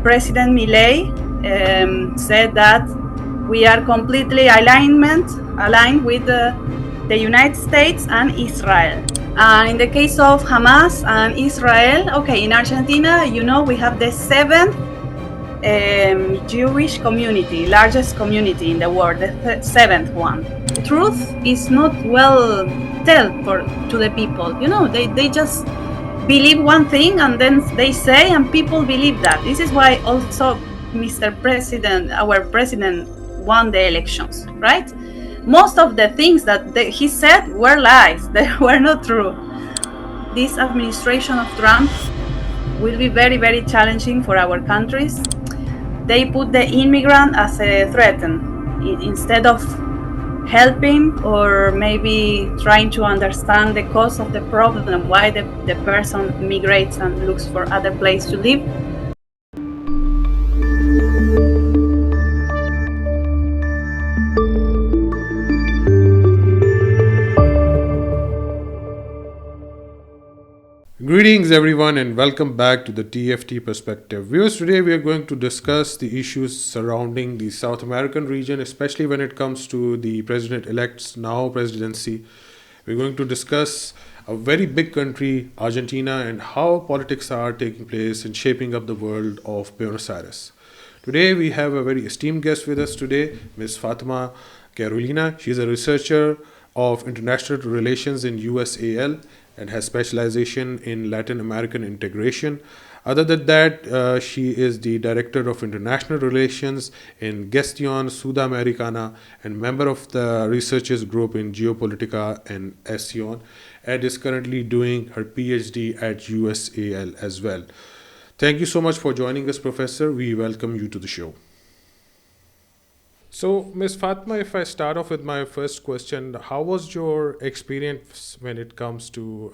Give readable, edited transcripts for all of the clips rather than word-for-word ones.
President Milei said that we are completely aligned with the United States and Israel. And in the case of Hamas and Israel, okay, in Argentina, we have the seventh Jewish community, largest community in the world, the seventh one. Truth is not well told to the people. They just believe one thing and then they say, and people believe that. This is why also Mr. President, our president, won the elections, right? Most of the things that he said were lies. They were not true. This administration of Trump will be very, very challenging for our countries. They put the immigrant as a threat instead of helping or maybe trying to understand the cause of the problem, why the person migrates and looks for other place to live. Greetings, everyone, and welcome back to the TFT Perspective. Viewers, today we are going to discuss the issues surrounding the South American region, especially when it comes to the president elect's now presidency. We're going to discuss a very big country, Argentina, and how politics are taking place and shaping up the world of Buenos Aires. Today we have a very esteemed guest with us today, Ms. Fatima Carolina. She's a researcher of international relations in USAL and has specialization in Latin American integration. Other than that, she is the Director of International Relations in Gestión Sudamericana and member of the researchers group in Geopolitical and Asion, and is currently doing her PhD at USAL as well. Thank you so much for joining us, Professor. We welcome you to the show. So, Ms. Fatma, if I start off with my first question, how was your experience when it comes to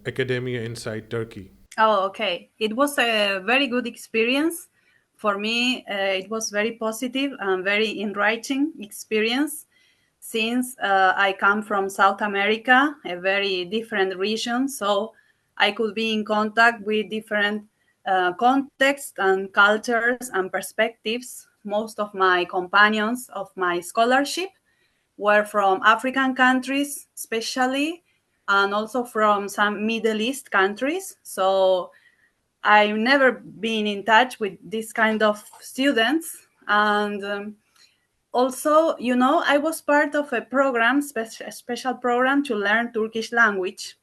academia inside Turkey? Oh, okay. It was a very good experience. For me, it was very positive and very enriching experience since I come from South America, a very different region. So I could be in contact with different contexts and cultures and perspectives. Most of my companions of my scholarship were from African countries, especially, and also from some Middle East countries. So I've never been in touch with this kind of students. And also, I was part of a program, a special program to learn Turkish language.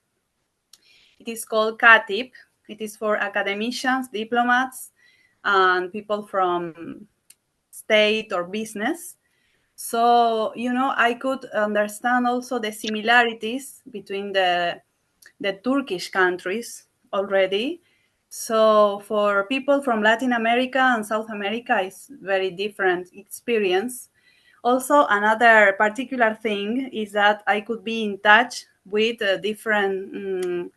It is called KATIP. It is for academicians, diplomats, and people from state or business. So, I could understand also the similarities between the Turkish countries already. So for people from Latin America and South America, it's very different experience. Also, another particular thing is that I could be in touch with different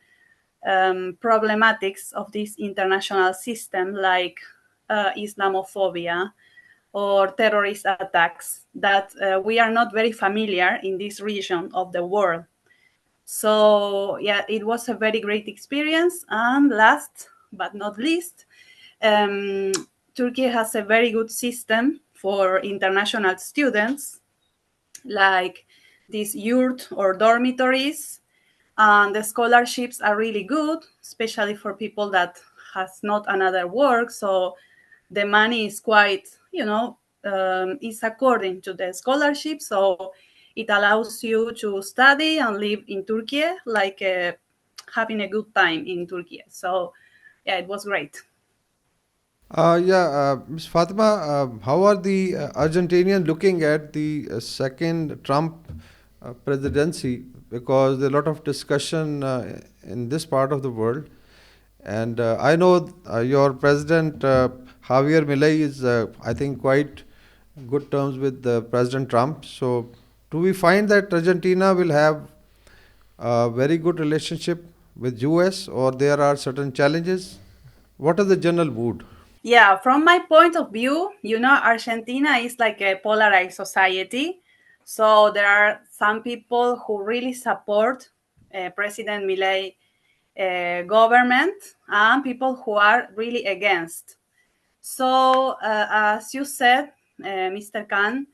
problematics of this international system, like Islamophobia or terrorist attacks that we are not very familiar in this region of the world. So, yeah, it was a very great experience. And last but not least, um, Turkey has a very good system for international students, like these yurt or dormitories. And the scholarships are really good, especially for people that has not another work. So the money is quite, is according to the scholarship. So it allows you to study and live in Turkey, like having a good time in Turkey. So yeah, it was great. Ms. Fatima, how are the Argentinians looking at the second Trump presidency? Because there are a lot of discussion in this part of the world. And I know your president, Javier Milei, is, I think, quite good terms with President Trump. So, do we find that Argentina will have a very good relationship with US, or there are certain challenges? What is the general mood? Yeah, from my point of view, Argentina is like a polarized society. So there are some people who really support President Milei government and people who are really against. So, as you said, Mr. Khan,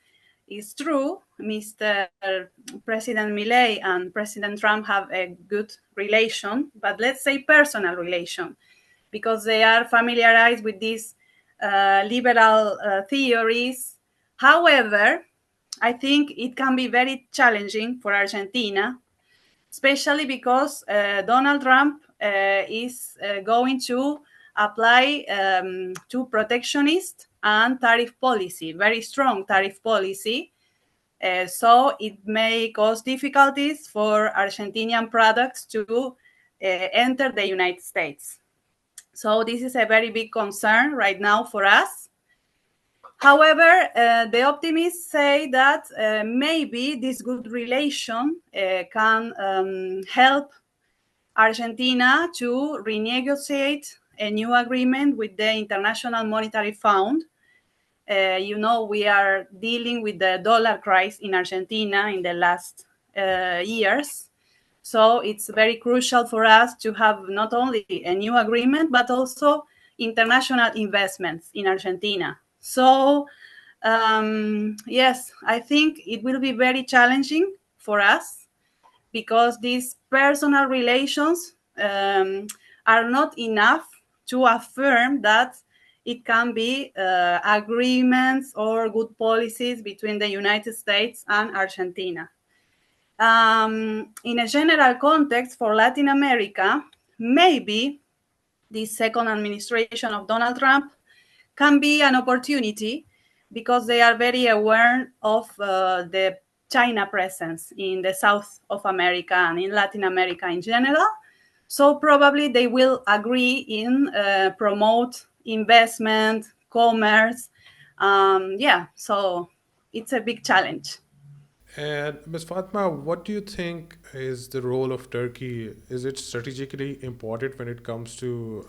it's true. Mr. President Milei and President Trump have a good relation, but let's say personal relation, because they are familiarized with these liberal theories. However, I think it can be very challenging for Argentina, especially because Donald Trump is going to apply to protectionist and tariff policy, very strong tariff policy. So it may cause difficulties for Argentinian products to enter the United States. So this is a very big concern right now for us. However, the optimists say that maybe this good relation can help Argentina to renegotiate a new agreement with the International Monetary Fund. We are dealing with the dollar crisis in Argentina in the last years. So it's very crucial for us to have not only a new agreement, but also international investments in Argentina. So, yes, I think it will be very challenging for us because these personal relations are not enough to affirm that it can be agreements or good policies between the United States and Argentina. In a general context for Latin America, maybe the second administration of Donald Trump can be an opportunity because they are very aware of the China presence in the South of America and in Latin America in general. So probably they will agree in promote investment, commerce. So it's a big challenge. And Ms. Fatma, what do you think is the role of Turkey? Is it strategically important when it comes to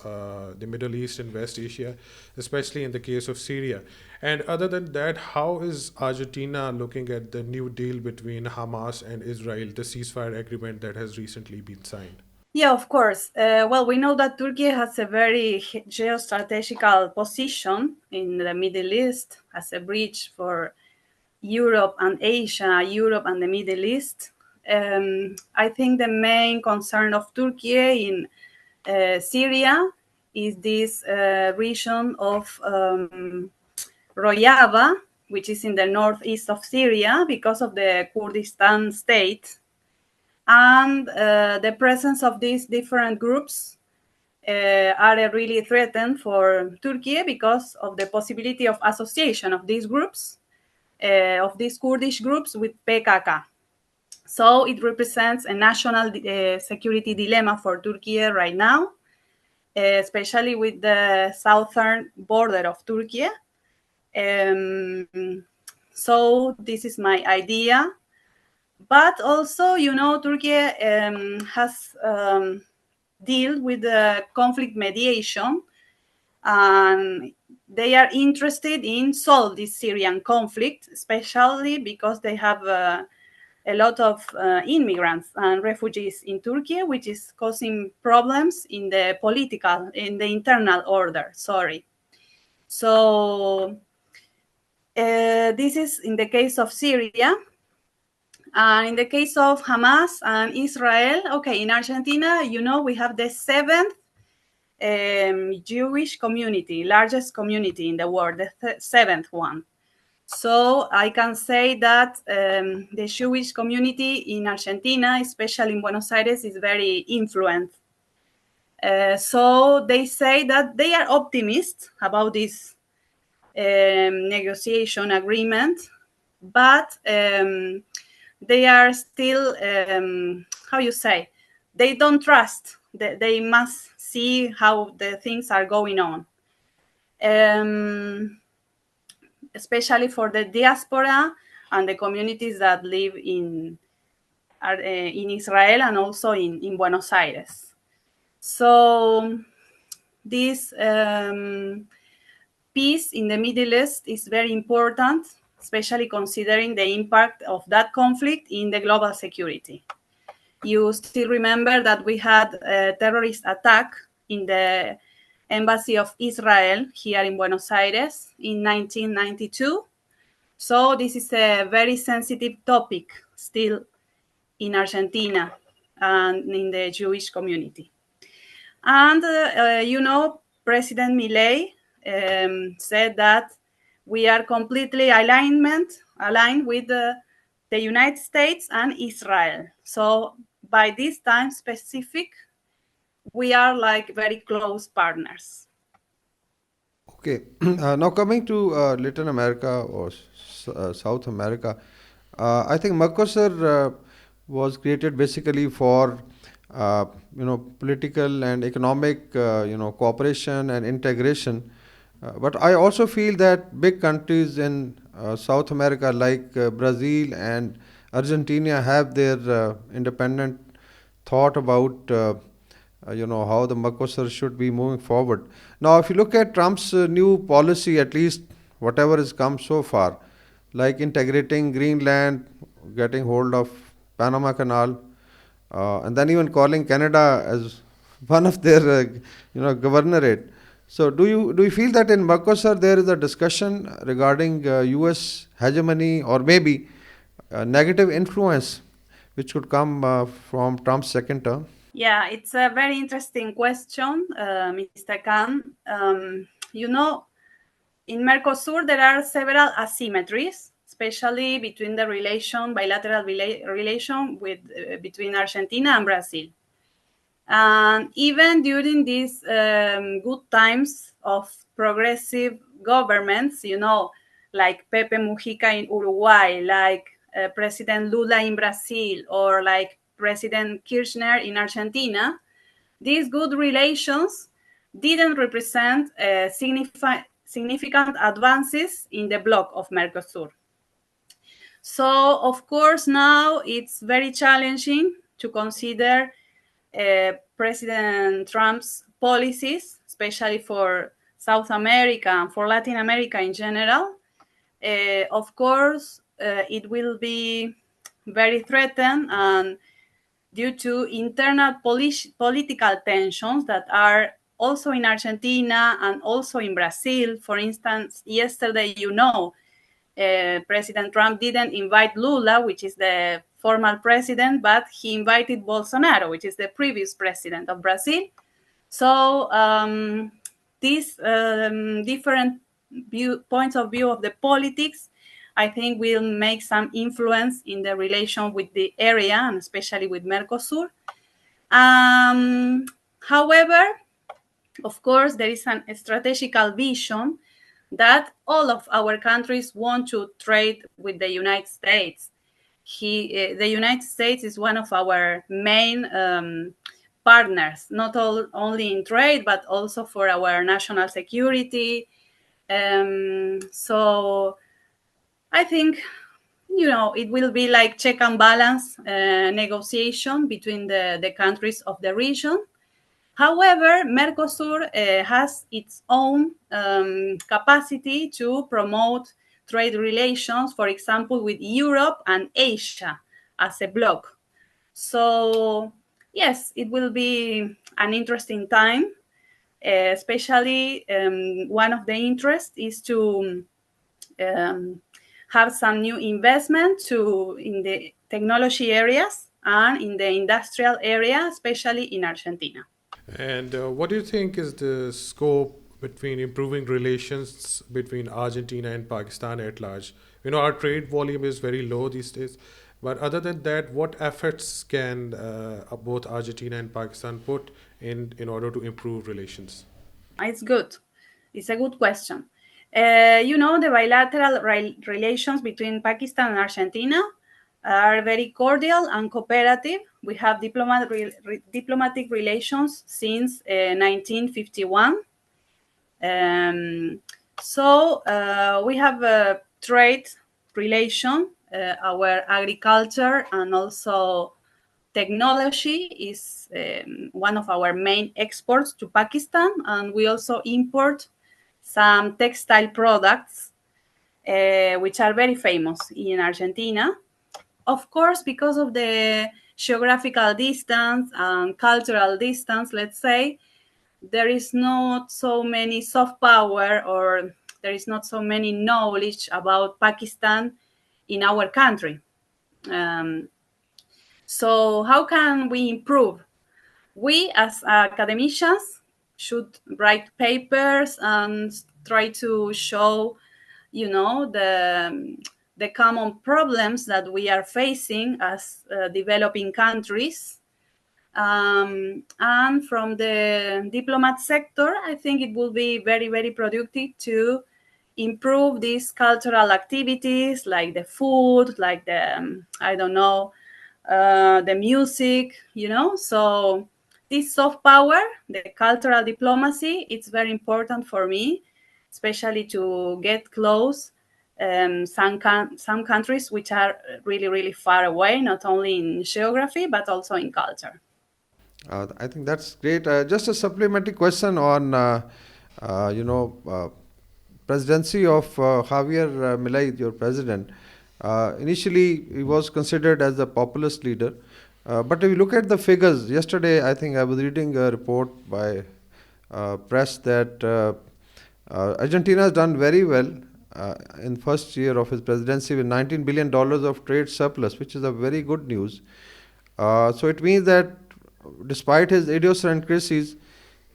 the Middle East and West Asia, especially in the case of Syria? And other than that, how is Argentina looking at the new deal between Hamas and Israel, the ceasefire agreement that has recently been signed? Yeah, of course. Well, we know that Turkey has a very geostrategical position in the Middle East as a bridge for Europe and Asia, Europe and the Middle East. I think the main concern of Turkey in Syria is this region of Rojava, which is in the northeast of Syria because of the Kurdistan state. And the presence of these different groups are really threatened for Turkey because of the possibility of association of these groups, of these Kurdish groups with PKK. So it represents a national security dilemma for Turkey right now, especially with the southern border of Turkey. So this is my idea. But also, Turkey has dealt with the conflict mediation, and they are interested in solve this Syrian conflict, especially because they have a lot of immigrants and refugees in Turkey, which is causing problems in the internal order. Sorry. So this is in the case of Syria. And in the case of Hamas and Israel, okay, in Argentina, we have the seventh Jewish community, largest community in the world, the seventh one. So I can say that the Jewish community in Argentina, especially in Buenos Aires, is very influenced. So they say that they are optimists about this negotiation agreement, but they are still, how you say, they don't trust. They must see how the things are going on. Especially for the diaspora and the communities that live in Israel and also in Buenos Aires. So this peace in the Middle East is very important, especially considering the impact of that conflict in the global security. You still remember that we had a terrorist attack in the Embassy of Israel here in Buenos Aires in 1992. So this is a very sensitive topic still in Argentina and in the Jewish community. And, President Milei said that we are completely aligned with the United States and Israel. So by this time specific, we are like very close partners. Okay, now coming to Latin America or South America, I think Mercosur was created basically for political and economic cooperation and integration. But I also feel that big countries in South America like Brazil and Argentina have their independent thought about how the Mercosur should be moving forward. Now, if you look at Trump's new policy, at least whatever has come so far, like integrating Greenland, getting hold of Panama Canal, and then even calling Canada as one of their governorate. So, do you feel that in Mercosur there is a discussion regarding U.S. hegemony or maybe negative influence which could come from Trump's second term? Yeah, it's a very interesting question, Mr. Khan. In Mercosur, there are several asymmetries, especially between the bilateral relation between Argentina and Brazil. And even during these good times of progressive governments, like Pepe Mujica in Uruguay, like President Lula in Brazil, or like President Kirchner in Argentina, these good relations didn't represent significant advances in the bloc of Mercosur. So, of course, now it's very challenging to consider President Trump's policies, especially for South America and for Latin America in general. Of course, it will be very threatened and due to internal political tensions that are also in Argentina and also in Brazil. For instance, yesterday, President Trump didn't invite Lula, which is the former president, but he invited Bolsonaro, which is the previous president of Brazil. So these different points of view of the politics, I think, will make some influence in the relation with the area and especially with Mercosur. However, of course, there is a strategical vision that all of our countries want to trade with the United States. The United States is one of our main partners, not only in trade, but also for our national security. So I think, it will be like check and balance negotiation between the countries of the region. However, Mercosur has its own capacity to promote trade relations, for example, with Europe and Asia as a bloc. So, yes, it will be an interesting time, especially one of the interests is to have some new investment in the technology areas and in the industrial area, especially in Argentina. And what do you think is the scope between improving relations between Argentina and Pakistan at large? Our trade volume is very low these days. But other than that, what efforts can both Argentina and Pakistan put in order to improve relations? It's good. It's a good question. The bilateral relations between Pakistan and Argentina are very cordial and cooperative. We have diplomatic relations since 1951. We have a trade relation. Our agriculture and also technology is one of our main exports to Pakistan, and we also import some textile products, which are very famous in Argentina. Of course, because of the geographical distance and cultural distance, let's say, there is not so many soft power, or there is not so many knowledge about Pakistan in our country. Um, so how can we improve? We as academicians should write papers and try to show, the common problems that we are facing as developing countries. And from the diplomat sector, I think it will be very, very productive to improve these cultural activities, like the food, like the, I don't know, the music, So this soft power, the cultural diplomacy, it's very important for me, especially to get close some countries which are really, really far away, not only in geography, but also in culture. I think that's great. Just a supplementary question on, uh, you know, uh, presidency of Javier Milei, your president. Initially, he was considered as a populist leader. But if you look at the figures, yesterday I think I was reading a report by press that Argentina has done very well in first year of his presidency with $19 billion of trade surplus, which is a very good news. So it means that despite his idiosyncrasies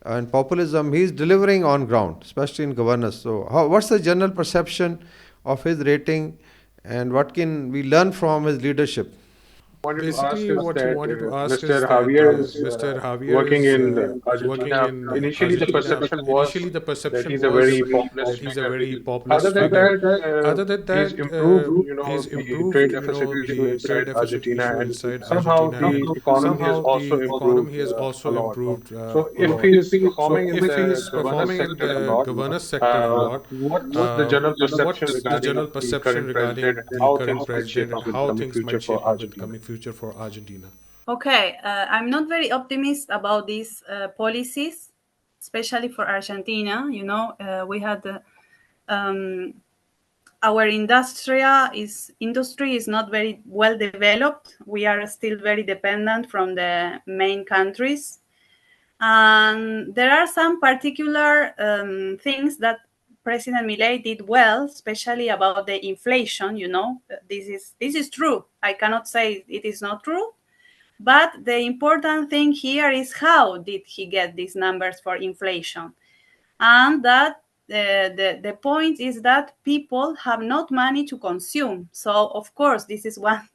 and populism, he is delivering on ground, especially in governance. So, what's the general perception of his rating, and what can we learn from his leadership? Basically, what he wanted to ask Mr. is that Javier is Mr. Javier working is in working Argentina. in Initially, the Argentina. perception was Initially, the that perception he's a was very that populist he's a figure. very Other populist than figure. that, Other than he's that, improved, he's the improved, trade deficit issue the inside trade deficit Argentina, issue and inside somehow Argentina, the and economy has somehow also the improved economy has a also lot. improved So, a if lot. he's So, performing in if the he's governance performing in sector a the lot, governance sector a lot, what's the general perception what's the regarding general the perception current president regarding and the how current things might shape president and up in how coming things might future for shape up in Argentina? coming future for Argentina? Okay, I'm not very optimistic about these policies, especially for Argentina. We had um, our industry is not very well developed. We are still very dependent from the main countries, and there are some particular things that President Milei did well, especially about the inflation. This is true. I cannot say it is not true, but the important thing here is how did he get these numbers for inflation? And that the point is that people have not money to consume. So, of course, this is one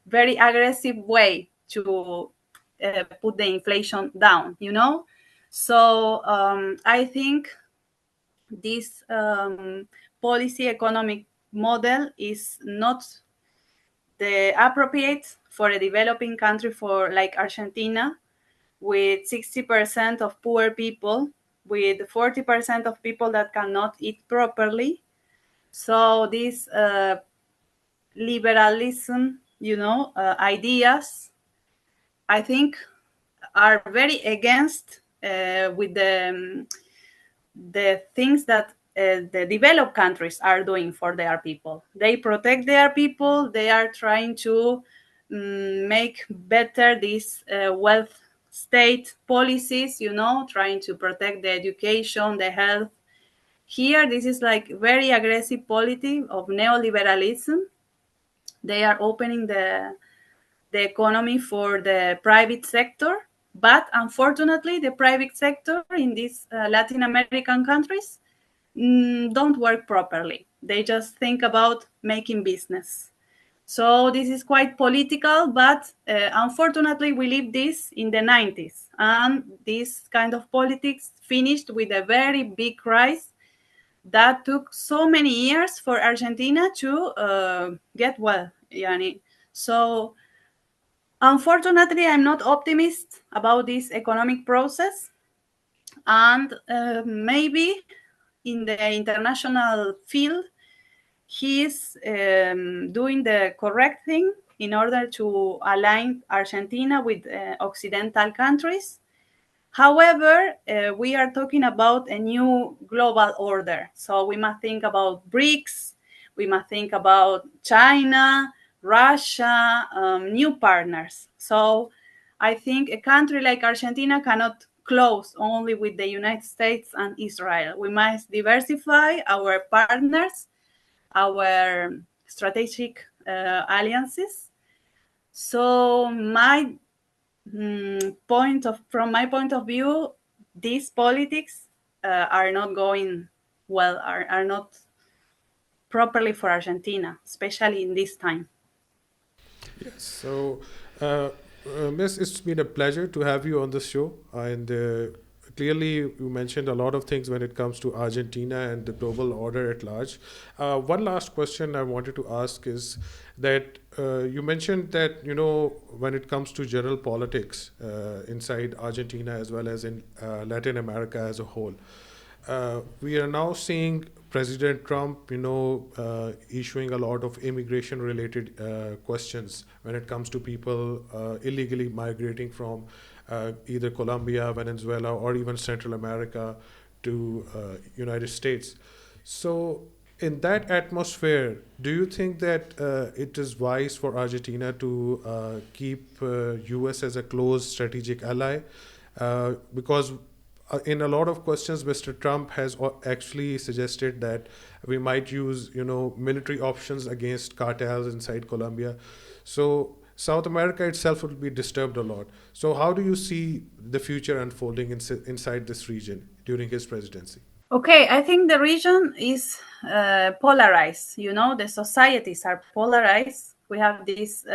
very aggressive way to put the inflation down. So, I think this policy economic model is not the appropriate for a developing country for like Argentina, with 60% of poor people, with 40% of people that cannot eat properly. So these liberalism, ideas, I think, are very against with the things that the developed countries are doing for their people. They protect their people. They are trying to make better these wealth state policies, trying to protect the education, the health. Here, this is like very aggressive policy of neoliberalism. They are opening the economy for the private sector. But unfortunately, the private sector in these Latin American countries don't work properly. They just think about making business. So this is quite political, but unfortunately, we lived this in the 90s. And this kind of politics finished with a very big crisis that took so many years for Argentina to get well. Yani. So unfortunately, I'm not optimist about this economic process. And maybe in the international field, he is doing the correct thing in order to align Argentina with Occidental countries. However, we are talking about a new global order. So we must think about BRICS, we must think about China, Russia, new partners. So I think a country like Argentina cannot close only with the United States and Israel. We must diversify our partners, our strategic alliances. So from my point of view, these politics are not going well, are not properly for Argentina, especially in this time. Yes. So, uh, Miss, it's been a pleasure to have you on the show. And clearly, you mentioned a lot of things when it comes to Argentina and the global order at large. One last question I wanted to ask is that you mentioned that, when it comes to general politics inside Argentina as well as in Latin America as a whole, we are now seeing President Trump, issuing a lot of immigration-related questions when it comes to people illegally migrating from either Colombia, Venezuela, or even Central America to United States. So, in that atmosphere, do you think that it is wise for Argentina to keep U.S. as a close strategic ally? Because in a lot of questions, Mr. Trump has actually suggested that we might use, military options against cartels inside Colombia. So South America itself will be disturbed a lot. So how do you see the future unfolding inside this region during his presidency? Okay, I think the region is polarized. The societies are polarized. We have these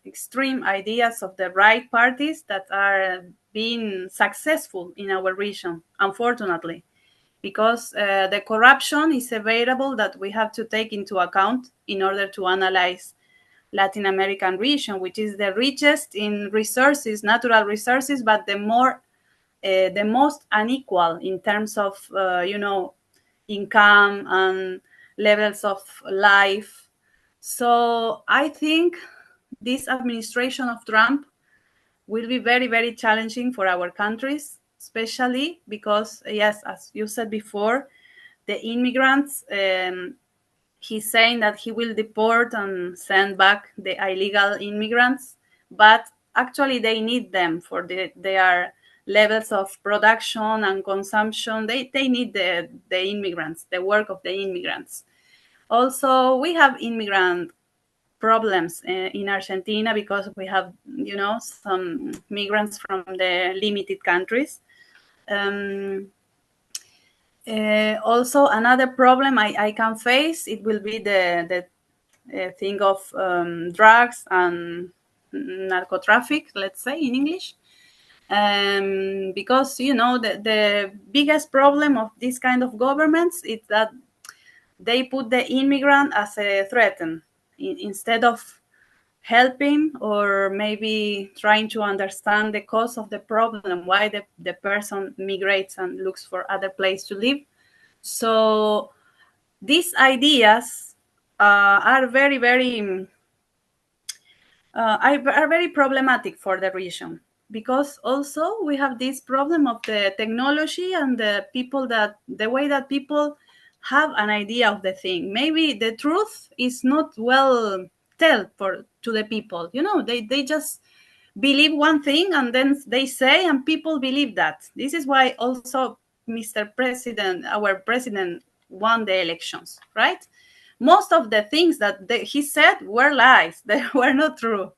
extreme ideas of the right parties that are being successful in our region, unfortunately, because the corruption is a variable that we have to take into account in order to analyze Latin American region, which is the richest in resources, natural resources, but the most unequal in terms of income and levels of life. So I think this administration of Trump will be very, very challenging for our countries, especially because, yes, as you said before, the immigrants, he's saying that he will deport and send back the illegal immigrants, but actually they need them for their levels of production and consumption. They need the immigrants, the work of the immigrants. Also, we have immigrant problems in Argentina because we have, some migrants from the limited countries. Um, Also, another problem I can face, it will be the thing of drugs and narco traffic, let's say in English. Because the biggest problem of this kind of governments is that they put the immigrant as a threat instead of helping or maybe trying to understand the cause of the problem, why the person migrates and looks for other place to live. So these ideas are very, very are very problematic for the region, because also we have this problem of the technology and the way that people have an idea of the thing. Maybe the truth is not well told to the people. They just believe one thing and then they say, and people believe that. This is why also Mr. President, our president, won the elections, right? Most of the things that he said were lies. They were not true.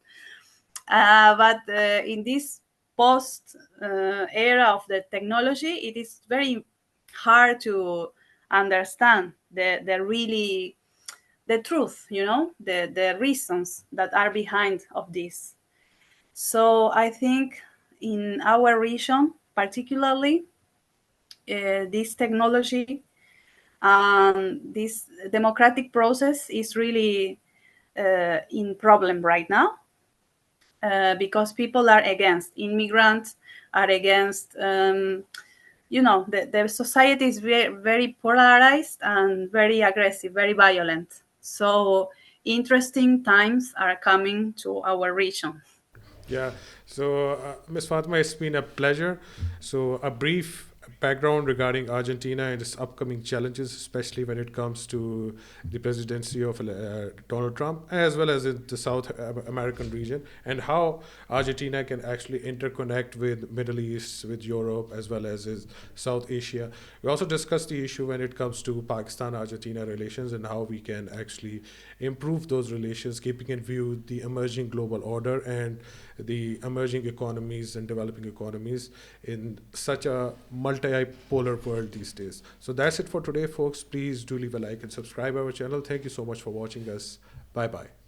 But in this post era of the technology, it is very hard to understand the truth, the reasons that are behind of this. So I think in our region, particularly, this technology and this democratic process is really in problem right now, because people are against immigrants, are against, the society is very, very polarized and very aggressive, very violent. So interesting times are coming to our region. Yeah. So, Ms. Fatima, it's been a pleasure. So, a brief background regarding Argentina and its upcoming challenges, especially when it comes to the presidency of Donald Trump, as well as in the South American region, and how Argentina can actually interconnect with Middle East, with Europe, as well as South Asia. We also discussed the issue when it comes to Pakistan-Argentina relations and how we can actually improve those relations, keeping in view the emerging global order and the emerging economies and developing economies in such a multipolar world these days. So that's it for today, folks. Please do leave a like and subscribe our channel. Thank you so much for watching us. Bye bye.